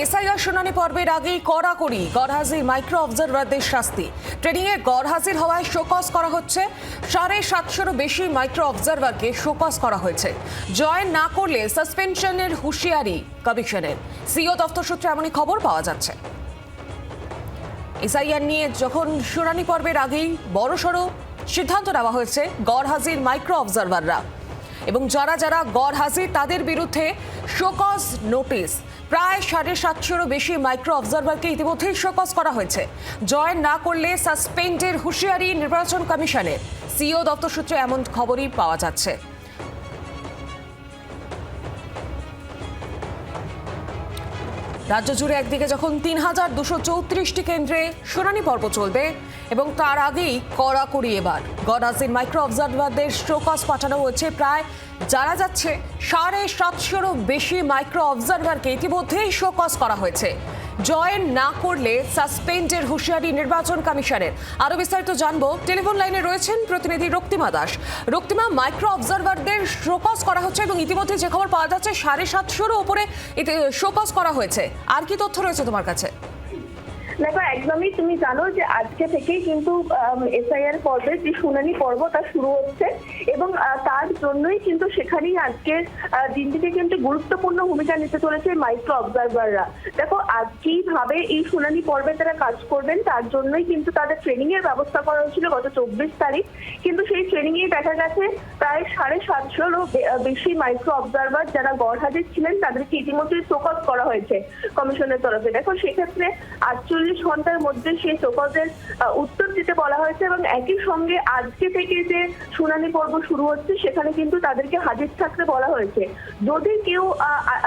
SIR শুনানি পর্বের আগেই কড়াকড়ি গড়হাজির মাইক্রো অবজারভারদের শাস্তি। ট্রেনিংয়ে গড়হাজির হওয়ায় শোকজ করা হচ্ছে। 750-এরও বেশি মাইক্রো অবজারভারকে শোকজ করা হয়েছে। জয়েন না করলে সাসপেনশনের হুঁশিয়ারি কমিশনের। সিও দপ্তর সূত্রে এমনই খবর পাওয়া যাচ্ছে। এসআইআর নিয়ে যখন শুনানি পর্বের আগেই বড়সড় সিদ্ধান্ত নেওয়া হয়েছে গড়হাজির মাইক্রো অবজারভাররা এবং যারা যারা গড়হাজির তাদের বিরুদ্ধে শোকজ নোটিশ। প্রায় 750-এরও বেশি মাইক্রো অবজারভারকে ইতিমধ্যেই শোকজ করা হয়েছে। জয়েন না করলে সাসপেন্ডের হুঁশিয়ারি নির্বাচন কমিশনের। সিও দপ্তর সূত্রে এমন খবরই পাওয়া যাচ্ছে। রাজ্য জুড়ে একদিকে যখন 3234টি কেন্দ্রে শুনানি পর্ব চলবে এবং তার আগেই কড়াকড়ি এবার গড়হাজির মাইক্রো অবজারভারদের শোকজ পাঠানো হয়েছে। প্রায় যারা যাচ্ছে 750-এরও বেশি মাইক্রো অবজারভারকে ইতিমধ্যেই শোকজ করা হয়েছে। জয়েন না করলে সাসপেন্ডের হুঁশিয়ারি নির্বাচন কমিশনের। আরো বিস্তারিত জানবো, টেলিফোন লাইনে রয়েছেন প্রতিনিধি রক্তিমা দাস। রক্তিমা, মাইক্রো অবজারভারদের শোকজ করা হচ্ছে এবং ইতিমধ্যে যে খবর পাওয়া যাচ্ছে 750-এরও উপরে শোকজ করা হয়েছে। আর কি তথ্য রয়েছে তোমার কাছে? দেখো, একদমই তুমি জানো যে আজকে থেকেই কিন্তু এসআইআর পর্বের যে শুনানি পর্ব তা শুরু হচ্ছে এবং তার জন্যই কিন্তু সেখানেই আজকের দিনটিতে কিন্তু গুরুত্বপূর্ণ ভূমিকা নিতে চলেছে মাইক্রো অবজারভাররা। দেখো, আজ কিভাবে এই শুনানি পর্বে তারা কাজ করবেন তার জন্যই কিন্তু তাদের ট্রেনিং এর ব্যবস্থা করা হয়েছিল গত 24 তারিখ। কিন্তু সেই ট্রেনিং এ দেখা গেছে প্রায় 750-এরও বেশি মাইক্রো অবজারভার যারা গড়হাজির ছিলেন তাদেরকে ইতিমধ্যেই শোকজ করা হয়েছে কমিশনের তরফে। দেখো, সেক্ষেত্রে 48 ঘন্টার মধ্যে সেই শোকজের উত্তর দিতে বলা হয়েছে এবং একই সঙ্গে আজকে থেকে যে শুনানি পর্ব শুরু হচ্ছে সেখানে কিন্তু তাদেরকে হাজির থাকতে বলা হয়েছে। যদি কেউ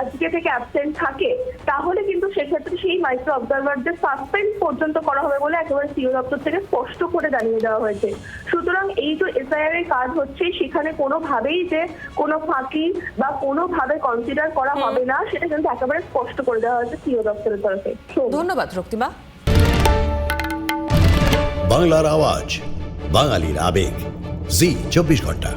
আজকে থেকে অ্যাবসেন্ট থাকে তাহলে কিন্তু সেক্ষেত্রে সেই মাইক্রো অবজারভারদের সাসপেন্ড পর্যন্ত করা হবে বলে একেবারে সিও দপ্তর থেকে স্পষ্ট করে জানিয়ে দেওয়া হয়েছে। সুতরাং এই যে এসআইআর এর কাজ হচ্ছে সেখানে কোনোভাবেই যে কোনো ফাঁকি বা কোনোভাবে কনসিডার করা হবে না সেটা কিন্তু একেবারে স্পষ্ট করে দেওয়া হয়েছে সিও দপ্তরের তরফে। ধন্যবাদ রক্তিমা। বাংলার আওয়াজ, বাঙালির আবেগ, জি 24 ঘন্টা।